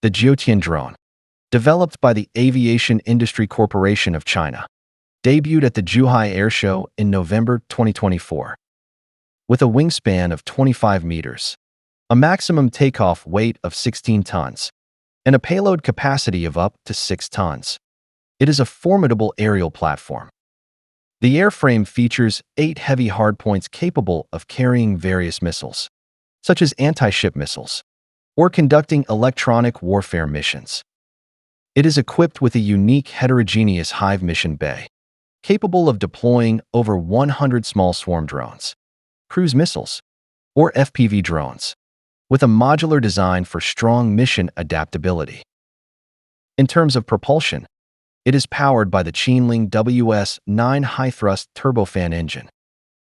The Jiutian drone, developed by the Aviation Industry Corporation of China, debuted at the Zhuhai Air Show in November 2024. With a wingspan of 25 meters, a maximum takeoff weight of 16 tons, and a payload capacity of up to 6 tons, it is a formidable aerial platform. The airframe features 8 heavy hardpoints capable of carrying various missiles, such as anti-ship missiles, or conducting electronic warfare missions. It is equipped with a unique heterogeneous hive mission bay, capable of deploying over 100 small swarm drones, cruise missiles, or FPV drones, with a modular design for strong mission adaptability. In terms of propulsion, it is powered by the Qinling WS-9 high-thrust turbofan engine,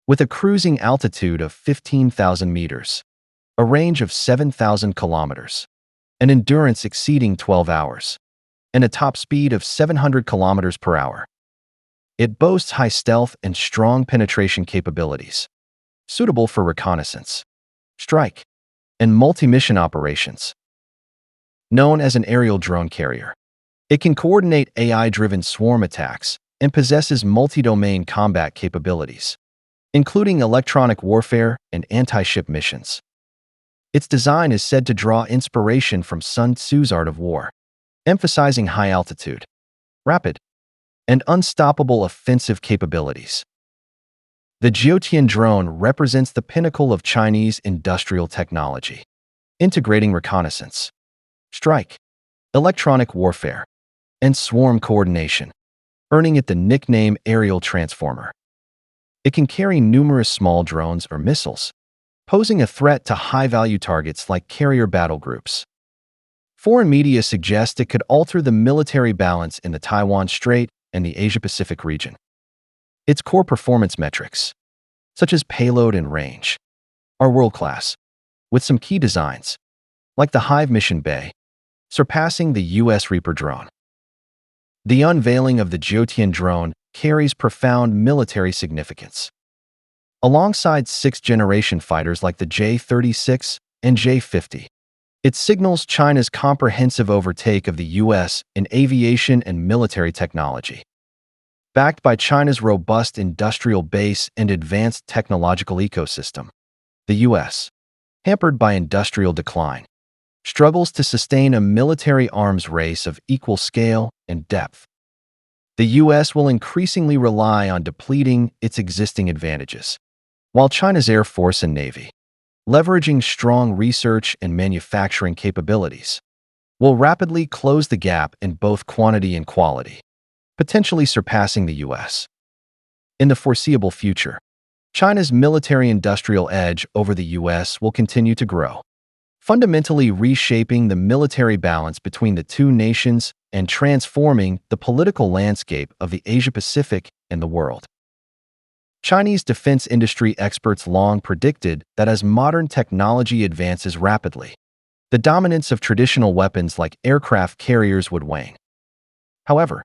with a cruising altitude of 15,000 meters, a range of 7,000 kilometers, an endurance exceeding 12 hours, and a top speed of 700 kilometers per hour. It boasts high stealth and strong penetration capabilities, suitable for reconnaissance, strike, and multi-mission operations. Known as an aerial drone carrier, it can coordinate AI-driven swarm attacks and possesses multi-domain combat capabilities, including electronic warfare and anti-ship missions. Its design is said to draw inspiration from Sun Tzu's Art of War, emphasizing high altitude, rapid, and unstoppable offensive capabilities. The Geotian drone represents the pinnacle of Chinese industrial technology, integrating reconnaissance, strike, electronic warfare, and swarm coordination, earning it the nickname Aerial Transformer. It can carry numerous small drones or missiles, posing a threat to high-value targets like carrier battle groups. Foreign media suggest it could alter the military balance in the Taiwan Strait and the Asia-Pacific region. Its core performance metrics, such as payload and range, are world-class, with some key designs, like the Hive Mission Bay, surpassing the U.S. Reaper drone. The unveiling of the Geotian drone carries profound military significance. Alongside sixth-generation fighters like the J-36 and J-50, it signals China's comprehensive overtake of the U.S. in aviation and military technology. Backed by China's robust industrial base and advanced technological ecosystem, the U.S., hampered by industrial decline, struggles to sustain a military arms race of equal scale and depth. The U.S. will increasingly rely on depleting its existing advantages, while China's Air Force and Navy, leveraging strong research and manufacturing capabilities, will rapidly close the gap in both quantity and quality, potentially surpassing the U.S. In the foreseeable future, China's military-industrial edge over the U.S. will continue to grow, fundamentally reshaping the military balance between the two nations and transforming the political landscape of the Asia-Pacific and the world. Chinese defense industry experts long predicted that as modern technology advances rapidly, the dominance of traditional weapons like aircraft carriers would wane. However,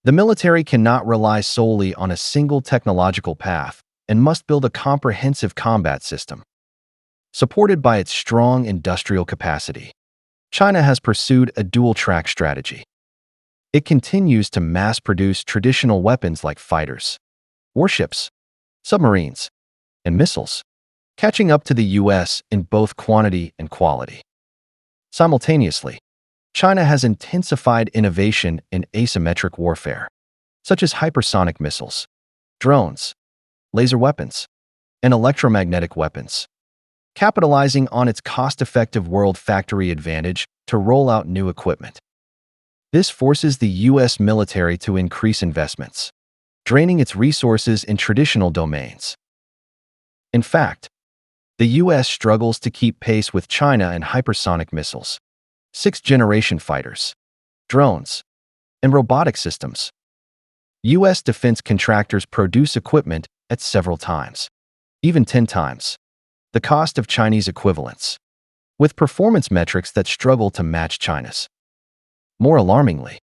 the military cannot rely solely on a single technological path and must build a comprehensive combat system. Supported by its strong industrial capacity, China has pursued a dual-track strategy. It continues to mass-produce traditional weapons like fighters, warships, submarines, and missiles, catching up to the U.S. in both quantity and quality. Simultaneously, China has intensified innovation in asymmetric warfare, such as hypersonic missiles, drones, laser weapons, and electromagnetic weapons, capitalizing on its cost-effective world factory advantage to roll out new equipment. This forces the U.S. military to increase investments, draining its resources in traditional domains. In fact, the U.S. struggles to keep pace with China in hypersonic missiles, sixth-generation fighters, drones, and robotic systems. U.S. defense contractors produce equipment at several times, even 10 times, the cost of Chinese equivalents, with performance metrics that struggle to match China's. More alarmingly,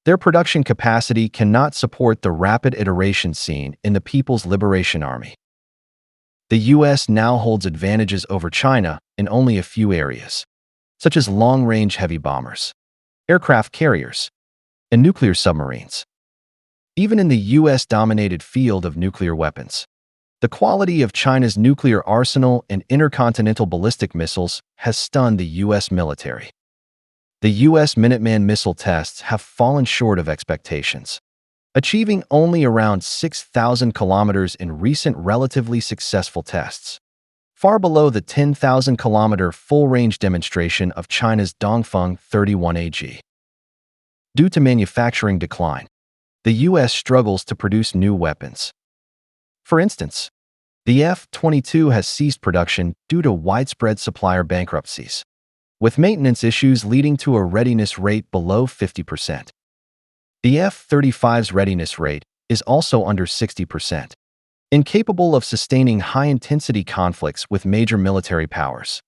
their production capacity cannot support the rapid iteration seen in the People's Liberation Army. The U.S. now holds advantages over China in only a few areas, such as long-range heavy bombers, aircraft carriers, and nuclear submarines. Even in the U.S.-dominated field of nuclear weapons, the quality of China's nuclear arsenal and intercontinental ballistic missiles has stunned the U.S. military. The U.S. Minuteman missile tests have fallen short of expectations, achieving only around 6,000 kilometers in recent relatively successful tests, far below the 10,000-kilometer full-range demonstration of China's Dongfeng 31AG. Due to manufacturing decline, the U.S. struggles to produce new weapons. For instance, the F-22 has ceased production due to widespread supplier bankruptcies, with maintenance issues leading to a readiness rate below 50%. The F-35's readiness rate is also under 60%, incapable of sustaining high-intensity conflicts with major military powers.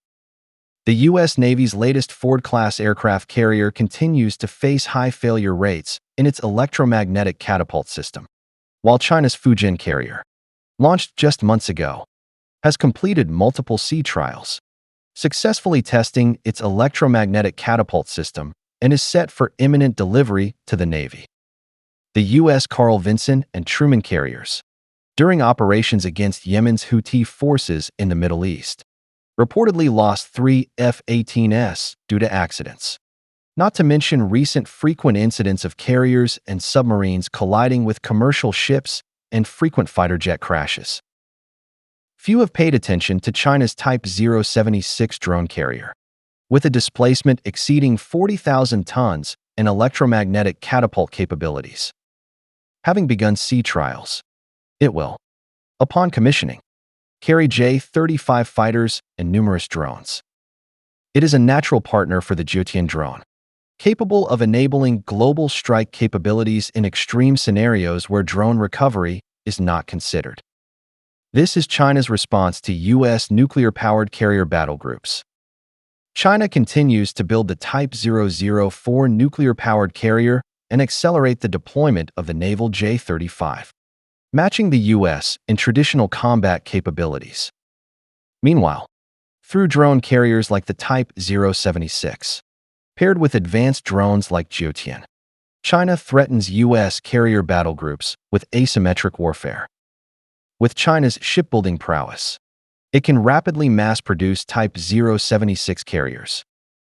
The U.S. Navy's latest Ford-class aircraft carrier continues to face high failure rates in its electromagnetic catapult system, while China's Fujian carrier, launched just months ago, has completed multiple sea trials, successfully testing its electromagnetic catapult system and is set for imminent delivery to the Navy. The U.S. Carl Vinson and Truman carriers, during operations against Yemen's Houthi forces in the Middle East, reportedly lost 3 F-18s due to accidents, not to mention recent frequent incidents of carriers and submarines colliding with commercial ships and frequent fighter jet crashes. Few have paid attention to China's Type 076 drone carrier, with a displacement exceeding 40,000 tons and electromagnetic catapult capabilities. Having begun sea trials, it will, upon commissioning, carry J-35 fighters and numerous drones. It is a natural partner for the Jiutian drone, capable of enabling global strike capabilities in extreme scenarios where drone recovery is not considered. This is China's response to U.S. nuclear-powered carrier battle groups. China continues to build the Type 004 nuclear-powered carrier and accelerate the deployment of the naval J-35, matching the U.S. in traditional combat capabilities. Meanwhile, through drone carriers like the Type 076, paired with advanced drones like Geotian, China threatens U.S. carrier battle groups with asymmetric warfare. With China's shipbuilding prowess, it can rapidly mass-produce Type 076 carriers,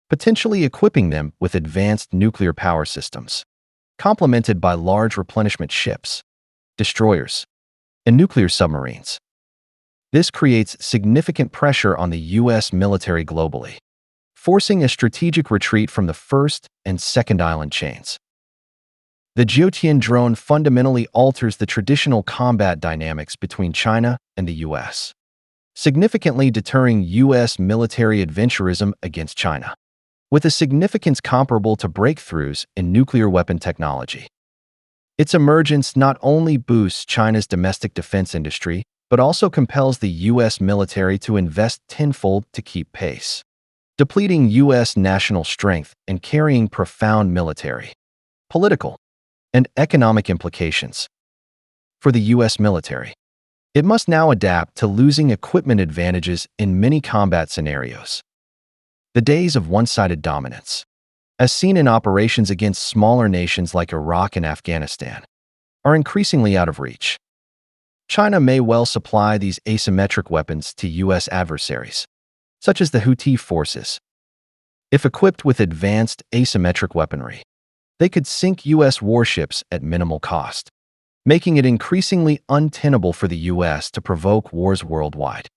potentially equipping them with advanced nuclear power systems, complemented by large replenishment ships, destroyers, and nuclear submarines. This creates significant pressure on the U.S. military globally, forcing a strategic retreat from the first and second island chains. The Jiutian drone fundamentally alters the traditional combat dynamics between China and the U.S., significantly deterring U.S. military adventurism against China, with a significance comparable to breakthroughs in nuclear weapon technology. Its emergence not only boosts China's domestic defense industry, but also compels the U.S. military to invest tenfold to keep pace, depleting U.S. national strength and carrying profound military, political, and economic implications. For the U.S. military, it must now adapt to losing equipment advantages in many combat scenarios. The days of one-sided dominance, as seen in operations against smaller nations like Iraq and Afghanistan, are increasingly out of reach. China may well supply these asymmetric weapons to U.S. adversaries, such as the Houthi forces. If equipped with advanced asymmetric weaponry, they could sink U.S. warships at minimal cost, making it increasingly untenable for the U.S. to provoke wars worldwide.